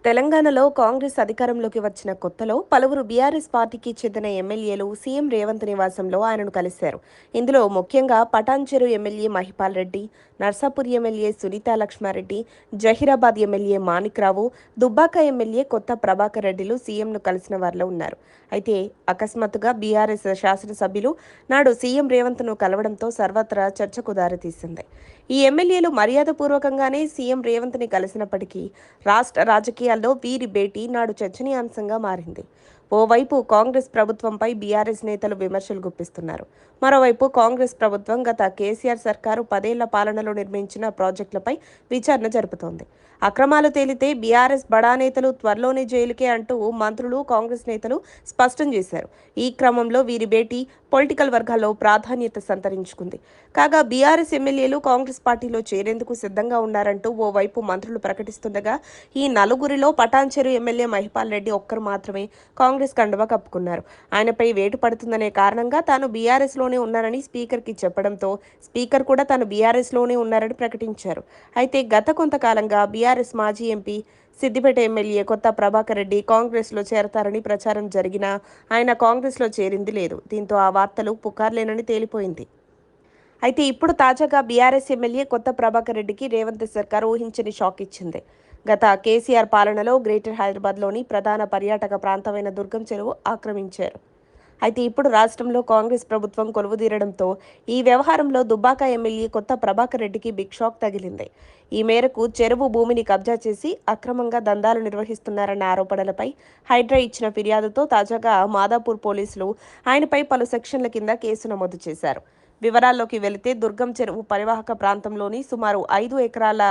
తెలంగాణలో కాంగ్రెస్ అధికారంలోకి వచ్చిన కొత్తలో పలువురు బీఆర్ఎస్ పార్టీకి చెందిన ఎమ్మెల్యేలు సీఎం రేవంత్ నివాసంలో ఆయనను కలిశారు. ఇందులో ముఖ్యంగా Patancheru MLA Mahipal Reddy, Narsapur MLA Sunitha Laxma Reddy, Zaheerabad MLA Manikrao, Dubbaka MLA Kotha Prabhakar రెడ్డిలు సీఎంను కలిసిన వారిలో ఉన్నారు. అయితే అకస్మాత్తుగా బీఆర్ఎస్ శాసనసభ్యులు నాడు సీఎం రేవంత్ను కలవడంతో సర్వత్రా చర్చకు దారితీసింది. ఈ ఎమ్మెల్యేలు మర్యాదపూర్వకంగానే సీఎం రేవంత్ని కలిసినప్పటికీ రాష్ట్ర రాజకీయాల్లో వీరి భేటీ నాడు చర్చనీయాంశంగా మారింది. ఓవైపు కాంగ్రెస్ ప్రభుత్వంపై బీఆర్ఎస్ నేతలు విమర్శలు గుప్పిస్తున్నారు. మరోవైపు కాంగ్రెస్ ప్రభుత్వం గత కేసీఆర్ సర్కారు 10 ఏళ్ల పాలనలో నిర్మించిన ప్రాజెక్టులపై విచారణ జరుపుతోంది. అక్రమాలు తేలితే బీఆర్ఎస్ బడా నేతలు త్వరలోనే జైలుకే అంటూ మంత్రులు, కాంగ్రెస్ నేతలు స్పష్టం చేశారు. ఈ క్రమంలో వీరి భేటీ పొలిటికల్ వర్గాల్లో ప్రాధాన్యత సంతరించుకుంది. కాగా బీఆర్ఎస్ ఎమ్మెల్యేలు కాంగ్రెస్ పార్టీలో చేరేందుకు సిద్ధంగా ఉన్నారంటూ ఓవైపు మంత్రులు ప్రకటిస్తుండగా, ఈ నలుగురిలో పటాన్చెరు ఎమ్మెల్యే మహిపాల్ రెడ్డి ఒక్కరు మాత్రమే కాంగ్రెస్ కండువా కప్పుకున్నారు. ఆయనపై వేటు పడుతుందనే కారణంగా తాను బీఆర్ఎస్లోనే ఉన్నారని స్పీకర్కి చెప్పడంతో స్పీకర్ కూడా తాను బీఆర్ఎస్లోనే ఉన్నారని ప్రకటించారు. అయితే గత కొంతకాలంగా బీఆర్ఎస్ మాజీ ఎంపీ సిద్దిపేట ఎమ్మెల్యే కొత్త ప్రభాకర్ రెడ్డి కాంగ్రెస్లో చేరతారని ప్రచారం జరిగినా ఆయన కాంగ్రెస్లో చేరింది లేదు. దీంతో ఆ వార్తలు పుకార్లేనని తేలిపోయింది. అయితే ఇప్పుడు తాజాగా బీఆర్ఎస్ ఎమ్మెల్యే కొత్త ప్రభాకర్ రెడ్డికి రేవంత్ సర్కార్ ఊహించని షాక్ ఇచ్చింది. గత కేసీఆర్ పాలనలో గ్రేటర్ హైదరాబాద్లోని ప్రధాన పర్యాటక ప్రాంతమైన దుర్గం చెరువు ఆక్రమించారు. అయితే ఇప్పుడు రాష్ట్రంలో కాంగ్రెస్ ప్రభుత్వం కొలువుదీరడంతో ఈ వ్యవహారంలో దుబ్బాక ఎమ్మెల్యే కొత్త ప్రభాకర్ రెడ్డికి బిగ్ షాక్ తగిలింది. ఈ మేరకు చెరువు భూమిని కబ్జా చేసి అక్రమంగా దందాలు నిర్వహిస్తున్నారన్న ఆరోపణలపై హైడ్రా ఇచ్చిన ఫిర్యాదుతో తాజాగా మాదాపూర్ పోలీసులు ఆయనపై పలు సెక్షన్ల కింద కేసు నమోదు చేశారు. వివరాల్లోకి వెళితే దుర్గం చెరువు పరివాహక ప్రాంతంలోని సుమారు 5 ఎకరాల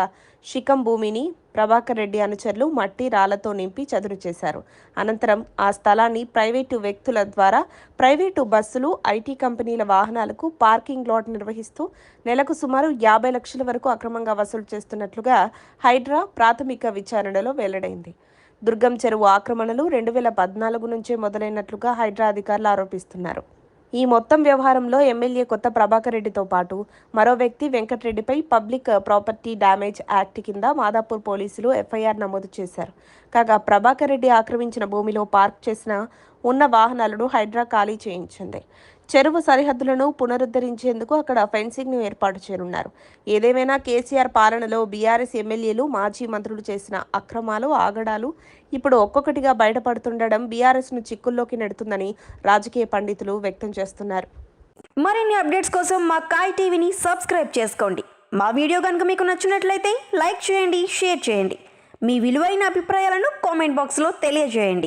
శిఖం భూమిని ప్రభాకర్ రెడ్డి అనుచరులు మట్టి రాళ్లతో నింపి చదును చేశారు. అనంతరం ఆ స్థలాన్ని ప్రైవేటు వ్యక్తుల ద్వారా ప్రైవేటు బస్సులు, ఐటీ కంపెనీల వాహనాలకు పార్కింగ్ లాట్ నిర్వహిస్తూ నెలకు సుమారు 50 లక్షల వరకు అక్రమంగా వసూలు చేస్తున్నట్లుగా హైడ్రా ప్రాథమిక విచారణలో వెల్లడైంది. దుర్గం చెరువు ఆక్రమణలు 2014 నుంచే మొదలైనట్లుగా హైడ్రా అధికారులు ఆరోపిస్తున్నారు. ఈ మొత్తం వ్యవహారంలో ఎమ్మెల్యే కొత్త ప్రభాకర్ రెడ్డితో పాటు మరో వ్యక్తి వెంకటరెడ్డిపై పబ్లిక్ ప్రాపర్టీ డ్యామేజ్ యాక్ట్ కింద మాదాపూర్ పోలీసులు ఎఫ్ఐఆర్ నమోదు చేశారు. కాగా ప్రభాకర్ రెడ్డి ఆక్రమించిన భూమిలో పార్క్ చేసిన ఉన్న వాహనాలను హైడ్రా ఖాళీ చేయించింది. చెరువు సరిహద్దులను పునరుద్ధరించేందుకు అక్కడ ఫెన్సింగ్ను ఏర్పాటు చేయనున్నారు. ఏదేమైనా కేసీఆర్ పాలనలో బీఆర్ఎస్ ఎమ్మెల్యేలు, మాజీ మంత్రులు చేసిన అక్రమాలు, ఆగడాలు ఇప్పుడు ఒక్కొక్కటిగా బయటపడుతుండడం బీఆర్ఎస్ను చిక్కుల్లోకి నెడుతుందని రాజకీయ పండితులు వ్యక్తం చేస్తున్నారు. మరిన్ని అప్డేట్స్ కోసం మా కాయ్ టీవీని సబ్స్క్రైబ్ చేసుకోండి. మా వీడియో కనుక మీకు నచ్చినట్లయితే లైక్ చేయండి, షేర్ చేయండి. మీ విలువైన అభిప్రాయాలను కామెంట్ బాక్స్లో తెలియజేయండి.